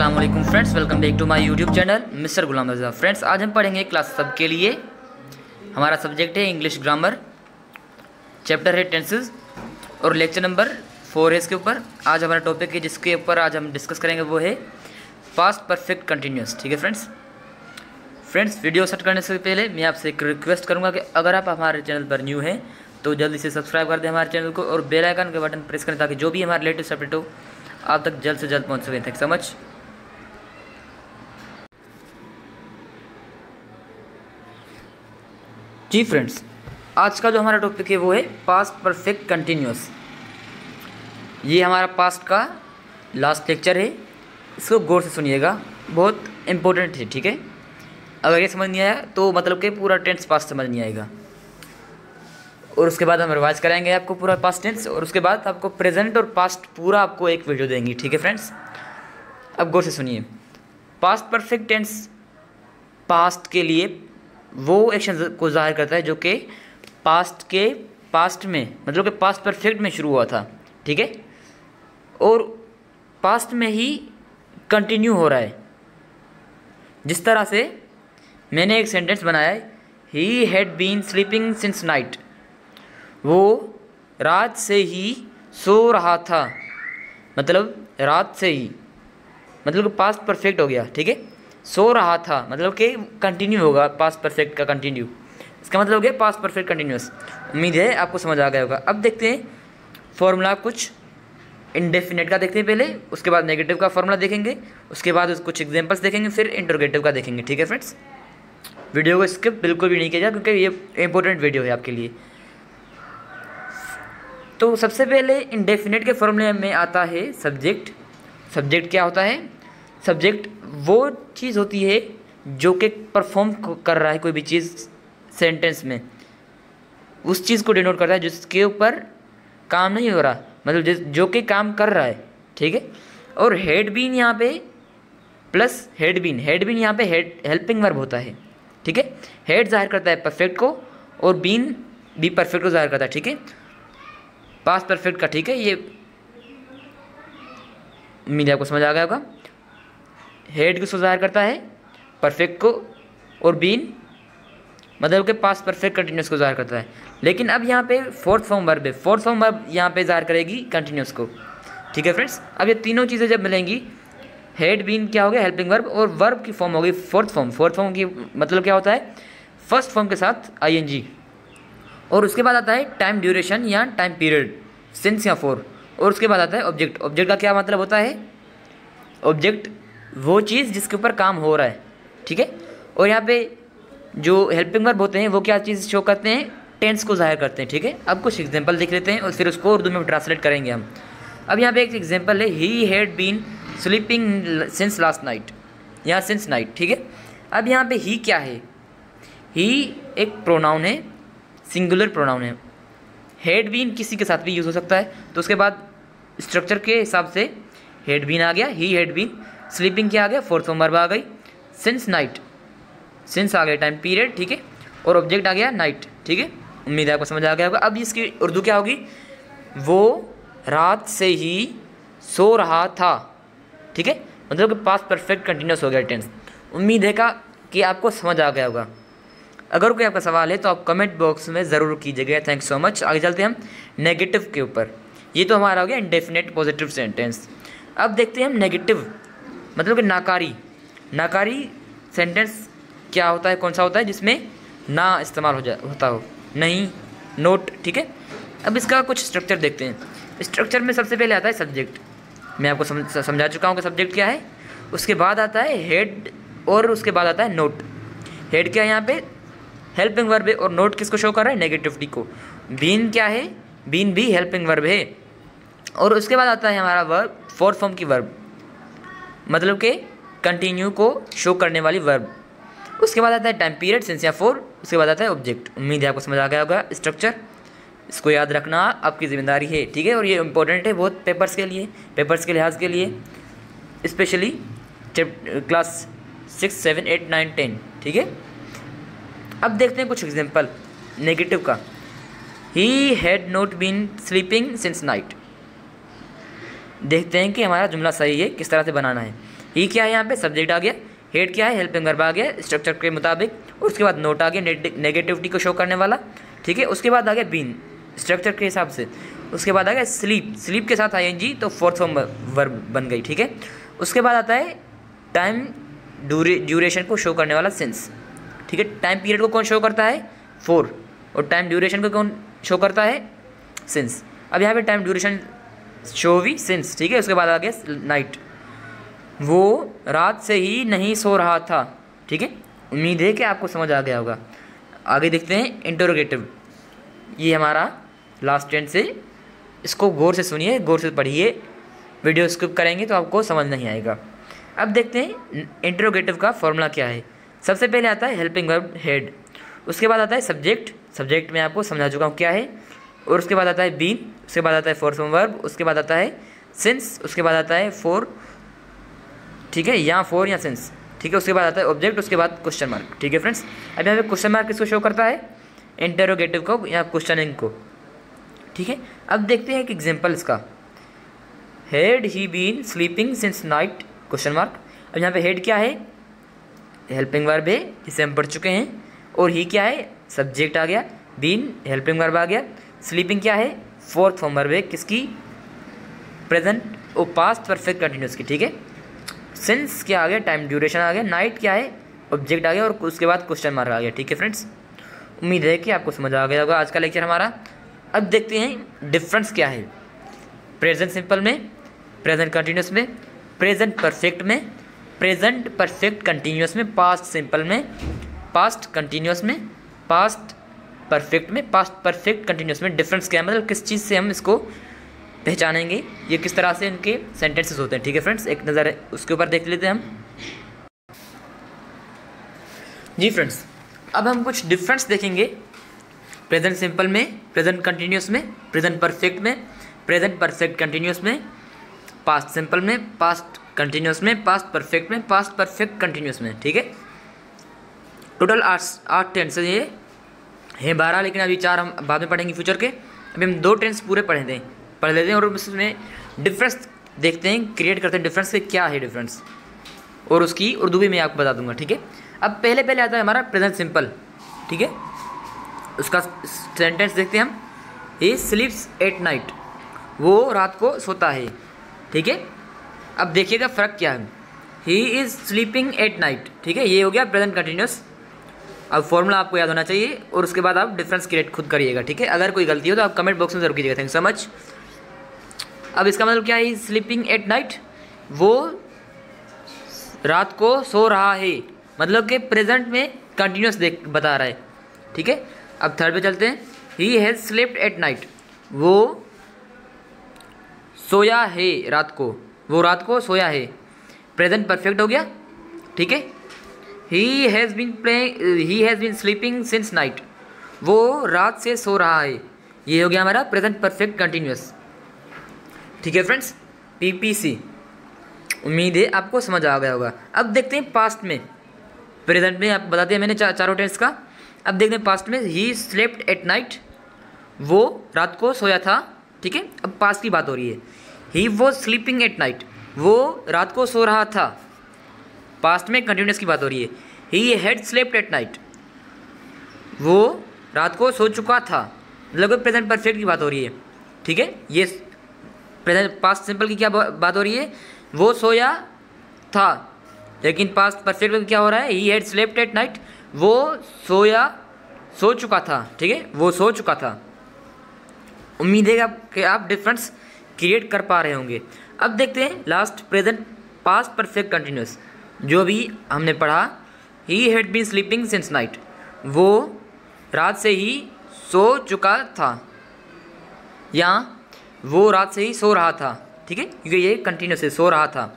अस्सलाम वालेकुम friends, welcome back to my YouTube channel mister Ghulam Raza. Friends, आज हम पढ़ेंगे क्लास सब के लिए। हमारा सब्जेक्ट है इंग्लिश ग्रामर, चैप्टर है टेंसेस और लेक्चर नंबर 4 है इसके ऊपर। आज हमारा टॉपिक है जिसके ऊपर आज हम डिस्कस करेंगे वो है पास्ट परफेक्ट कंटिन्यूस। ठीक है फ्रेंड्स, वीडियो स्टार्ट करने से पहले मैं आपसे एक रिक्वेस्ट करूँगा कि अगर आप हमारे चैनल पर न्यू हैं तो जल्दी से सब्सक्राइब कर दें हमारे चैनल को और बेल आइकन के बटन प्रेस करें ताकि जो भी हमारे लेटेस्ट अपडेट हो आप तक जल्द से जल्द पहुँच सकें। Thank so much. जी फ्रेंड्स, आज का जो हमारा टॉपिक है वो है पास्ट परफेक्ट कंटिन्यूस। ये हमारा पास्ट का लास्ट लेक्चर है, इसको गौर से सुनिएगा, बहुत इम्पोर्टेंट है। ठीक है, अगर ये समझ नहीं आया तो मतलब कि पूरा टेंस पास्ट समझ नहीं आएगा। और उसके बाद हम रिवाइज कराएंगे आपको पूरा पास्ट टेंस और उसके बाद आपको प्रेजेंट और पास्ट पूरा आपको एक वीडियो देंगी। ठीक है फ्रेंड्स, अब गौर से सुनिए। पास्ट परफेक्ट टेंस पास्ट के लिए वो एक्शन को जाहिर करता है जो कि पास्ट में मतलब कि पास्ट परफेक्ट में शुरू हुआ था। ठीक है, और पास्ट में ही कंटिन्यू हो रहा है। जिस तरह से मैंने एक सेंटेंस बनाया है, he had been sleeping since night, वो रात से ही सो रहा था, मतलब रात से ही, मतलब कि पास्ट परफेक्ट हो गया। ठीक है, सो रहा था मतलब कि कंटिन्यू होगा, पास्ट परफेक्ट का कंटिन्यू, इसका मतलब हो गया पास्ट परफेक्ट कंटिन्यूस। उम्मीद है आपको समझ आ गया होगा। अब देखते हैं फॉर्मूला, कुछ इंडेफिनेट का देखते हैं पहले, उसके बाद नेगेटिव का फॉर्मूला देखेंगे, उसके बाद कुछ एग्जांपल्स देखेंगे, फिर इंटरोगेटिव का देखेंगे। ठीक है फ्रेंड्स, वीडियो को स्किप बिल्कुल भी नहीं किया क्योंकि ये इंपॉर्टेंट वीडियो है आपके लिए। तो सबसे पहले इंडेफिनेट के फॉर्मूले में आता है सब्जेक्ट। सब्जेक्ट क्या होता है? सब्जेक्ट वो चीज़ होती है जो कि परफॉर्म कर रहा है कोई भी चीज़ सेंटेंस में, उस चीज़ को डिनोट करता है जिसके ऊपर काम नहीं हो रहा, मतलब जो कि काम कर रहा है। ठीक है, और हेड बीन यहाँ पे प्लस हेड बीन यहाँ पे हेल्पिंग वर्ब होता है। ठीक है, हेड जाहिर करता है परफेक्ट को और बीन भी परफेक्ट को जाहिर करता है। ठीक है, पास्ट परफेक्ट का। ठीक है, ये उम्मीद आपको समझ आ गया होगा। हेड किसको जाहिर करता है? परफेक्ट को, और बीन मतलब कि पास्ट परफेक्ट कंटिन्यूस को जाहिर करता है। लेकिन अब यहाँ पे फोर्थ फॉर्म वर्ब है, फोर्थ फॉर्म वर्ब यहाँ पे जाहिर करेगी कंटिन्यूस को। ठीक है फ्रेंड्स, अब ये तीनों चीज़ें जब मिलेंगी, हेड बीन क्या हो गया? हेल्पिंग वर्ब, और वर्ब की फॉर्म हो गई फोर्थ फॉर्म। फोर्थ फॉर्म की मतलब क्या होता है? फर्स्ट फॉर्म के साथ आईएनजी, और उसके बाद आता है टाइम ड्यूरेशन या टाइम पीरियड, सिंस या फॉर, और उसके बाद आता है ऑब्जेक्ट। ऑब्जेक्ट का क्या मतलब होता है? ऑब्जेक्ट वो चीज़ जिसके ऊपर काम हो रहा है। ठीक है, और यहाँ पे जो हेल्पिंग वर्ब होते हैं वो क्या चीज़ शो करते हैं? टेंस को जाहिर करते हैं। ठीक है, अब कुछ एग्जांपल देख लेते हैं और फिर उसको उर्दू में ट्रांसलेट करेंगे हम। अब यहाँ पे एक एग्जांपल है, he had been sleeping since last night या सिंस नाइट। ठीक है, अब यहाँ पे ही क्या है? ही एक प्रोनाउन है, सिंगुलर प्रोनाउन है। हेड बीन किसी के साथ भी यूज़ हो सकता है, तो उसके बाद स्ट्रक्चर के हिसाब से हेड बीन आ गया, ही हैड बीन, स्लीपिंग क्या आ गया? फोर्थ फॉर्म वर्ब आ गई, सिंस नाइट, सिंस आ गया टाइम पीरियड। ठीक है, और ऑब्जेक्ट आ गया नाइट। ठीक है, उम्मीद है आपको समझ आ गया होगा। अब इसकी उर्दू क्या होगी? वो रात से ही सो रहा था। ठीक है, मतलब कि पास्ट परफेक्ट कंटिन्यूस हो गया टेंस। उम्मीद है कि आपको समझ आ गया होगा। अगर कोई आपका सवाल है तो आप कमेंट बॉक्स में ज़रूर कीजिएगा। Thank so much. आगे चलते हैं हम नेगेटिव के ऊपर। ये तो हमारा हो गया इंडेफिनेट पॉजिटिव सेंटेंस। अब देखते हैं हम नेगेटिव, मतलब कि नाकारी। नाकारी सेंटेंस क्या होता है, कौन सा होता है? जिसमें ना इस्तेमाल होता हो, नहीं, नोट। ठीक है, अब इसका कुछ स्ट्रक्चर देखते हैं। स्ट्रक्चर में सबसे पहले आता है सब्जेक्ट, मैं आपको समझा चुका हूँ कि सब्जेक्ट क्या है। उसके बाद आता है हेड और उसके बाद आता है नोट। हेड क्या है? यहाँ पे हेल्पिंग वर्ब है, और नोट किसको शो कर रहा है? नेगेटिविटी को। बीन क्या है? बीन भी हेल्पिंग वर्ब है, और उसके बाद आता है हमारा वर्ब, फोर्थ फॉर्म की वर्ब, मतलब कि कंटिन्यू को शो करने वाली वर्ब। उसके बाद आता है टाइम पीरियड, सिंस या फोर, उसके बाद आता है ऑब्जेक्ट। उम्मीद है आपको समझ आ गया होगा स्ट्रक्चर, इसको याद रखना आपकी जिम्मेदारी है। ठीक है, और ये इंपॉर्टेंट है बहुत पेपर्स के लिए, पेपर्स के लिहाज के लिए, स्पेशली क्लास 6, 7, 8, 9, 10। ठीक है, अब देखते हैं कुछ एग्जांपल नेगेटिव का। He had not been sleeping since night. देखते हैं कि हमारा जुमला सही है, किस तरह से बनाना है। ही क्या है यहाँ पे, सब्जेक्ट आ गया, हेड क्या है, हेल्पिंग वर्ब आ गया स्ट्रक्चर के मुताबिक, उसके बाद नोट आ गया नेगेटिविटी को शो करने वाला, ठीक है। उसके बाद आ गया बीन स्ट्रक्चर के हिसाब से, उसके बाद आ गया स्लीप, स्लीप के साथ आईएनजी तो फोर्थ फॉर्म वर्ब बन गई, ठीक है। उसके बाद आता है टाइम ड्यूरेशन को शो करने वाला सिंस, ठीक है। टाइम पीरियड को कौन शो करता है, 4, और टाइम ड्यूरेशन को कौन शो करता है, सिंस। अब यहाँ पे टाइम ड्यूरेशन शो हुई सिंस, ठीक है। उसके बाद आ गया नाइट, वो रात से ही नहीं सो रहा था, ठीक है। उम्मीद है कि आपको समझ आ गया होगा। आगे देखते हैं इंटरोगेटिव, ये हमारा लास्ट टेंस है, इसको गौर से सुनिए, गौर से पढ़िए, वीडियो स्किप करेंगे तो आपको समझ नहीं आएगा। अब देखते हैं इंटरोगेटिव का फॉर्मूला क्या है। सबसे पहले आता है हेल्पिंग वर्ब हेड, उसके बाद आता है सब्जेक्ट, सब्जेक्ट में आपको समझा चुका हूँ क्या है, और उसके बाद आता है बीन, उसके बाद आता है फोर्थ फॉर्म वर्ब, उसके बाद आता है सिंस, उसके बाद आता है फॉर, ठीक है, या फॉर या सिंस, ठीक है। उसके बाद आता है ऑब्जेक्ट, उसके बाद क्वेश्चन मार्क, ठीक है फ्रेंड्स। अब यहाँ पे क्वेश्चन मार्क किसको शो करता है, इंटरोगेटिव को या क्वेश्चनिंग को, ठीक है। अब देखते हैं एक एग्जांपल इसका, had he been sleeping since night question mark. अब यहाँ पे हेड क्या है, हेल्पिंग वर्ब है, इसे हम पढ़ चुके हैं, और ही क्या है, सब्जेक्ट आ गया, बीन हेल्पिंग वर्ब आ गया, स्लीपिंग क्या है, फोर्थ फॉर्म वर्ब है किसकी, प्रेजेंट और पास्ट परफेक्ट कंटिन्यूस की, ठीक है। सिंस क्या आ गया, टाइम ड्यूरेशन आ गया, नाइट क्या है, ऑब्जेक्ट आ गया, और उसके बाद क्वेश्चन मार्क आ गया, ठीक है फ्रेंड्स। उम्मीद है कि आपको समझ आ गया होगा आज का लेक्चर हमारा। अब देखते हैं डिफरेंस क्या है प्रेजेंट सिंपल में, प्रेजेंट कंटिन्यूस में, प्रेजेंट परफेक्ट में, प्रेजेंट परफेक्ट कंटिन्यूस में, पास्ट सिंपल में, पास्ट कंटिन्यूस में, पास्ट परफेक्ट में, पास्ट परफेक्ट कंटिन्यूस में। डिफरेंस क्या है, मतलब किस चीज़ से हम इसको पहचानेंगे, ये किस तरह से इनके सेंटेंसेस होते हैं, ठीक है फ्रेंड्स। एक नज़र उसके ऊपर देख लेते हैं हम। जी फ्रेंड्स, अब हम कुछ डिफरेंस देखेंगे प्रेजेंट सिंपल में, प्रेजेंट कंटिन्यूस में, प्रेजेंट परफेक्ट में, प्रेजेंट परफेक्ट कंटिन्यूस में, पास्ट सिंपल में, पास्ट कंटिन्यूस में, पास्ट परफेक्ट में, पास्ट परफेक्ट कंटिन्यूस में, ठीक है। टोटल 8 टेंसेस ये हैं, 12, लेकिन अभी 4 हम बाद में पढ़ेंगे फ्यूचर के। अभी हम 2 टेंस पूरे पढ़ लेते हैं और उसमें डिफरेंस देखते हैं, क्रिएट करते हैं डिफरेंस के क्या है डिफरेंस, और उसकी उर्दू भी मैं आपको बता दूंगा, ठीक है। अब पहले आता है हमारा प्रेजेंट सिंपल, ठीक है। उसका सेंटेंस देखते हैं हम, ही स्लीप्स एट नाइट, वो रात को सोता है, ठीक है। अब देखिएगा फ़र्क क्या है, he is sleeping at night, ठीक है, ये हो गया प्रेजेंट कंटिन्यूस। अब फॉर्मूला आपको याद होना चाहिए, और उसके बाद आप डिफरेंस क्रिएट खुद करिएगा, ठीक है। अगर कोई गलती हो तो आप कमेंट बॉक्स में जरूर कीजिएगा, थैंक यू सो मच। अब इसका मतलब क्या है, स्लीपिंग एट नाइट, वो रात को सो रहा है, मतलब कि प्रेजेंट में कंटिन्यूस बता रहा है, ठीक है। अब थर्ड पे चलते हैं, he has slept at night, वो सोया है रात को, वो रात को सोया है, प्रेजेंट परफेक्ट हो गया, ठीक है। He has been sleeping since night, वो रात से सो रहा है, ये हो गया हमारा प्रेजेंट परफेक्ट कंटिन्यूस, ठीक है फ्रेंड्स। पीपीसी, उम्मीद है आपको समझ आ गया होगा। अब देखते हैं पास्ट में, प्रेजेंट में आप बता दिया मैंने चारों टेंस का। अब देखते हैं पास्ट में, ही स्लेप्ट एट नाइट, वो रात को सोया था, ठीक है। अब पास्ट की बात हो रही है, he was sleeping at night, वो रात को सो रहा था, पास्ट में कंटिन्यूस की बात हो रही है। He had slept at night, वो रात को सो चुका था, मतलब प्रेजेंट परफेक्ट की बात हो रही है, ठीक है। ये प्रेजेंट पास्ट सिंपल की क्या बात हो रही है, वो सोया था, लेकिन पास्ट परफेक्ट में क्या हो रहा है, he had slept at night, वो सो चुका था, ठीक है, वो सो चुका था। उम्मीद है कि आप डिफरेंस क्रिएट कर पा रहे होंगे। अब देखते हैं last present past perfect continuous, जो भी हमने पढ़ा, he had been sleeping since night, वो रात से ही सो चुका था, या वो रात से ही सो रहा था, ठीक है, क्योंकि ये कंटिन्यूस है, सो रहा था,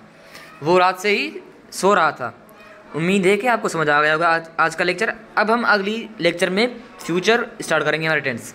वो रात से ही सो रहा था। उम्मीद है कि आपको समझ आ गया होगा आज का लेक्चर। अब हम अगली लेक्चर में फ्यूचर स्टार्ट करेंगे हमारे टेंस।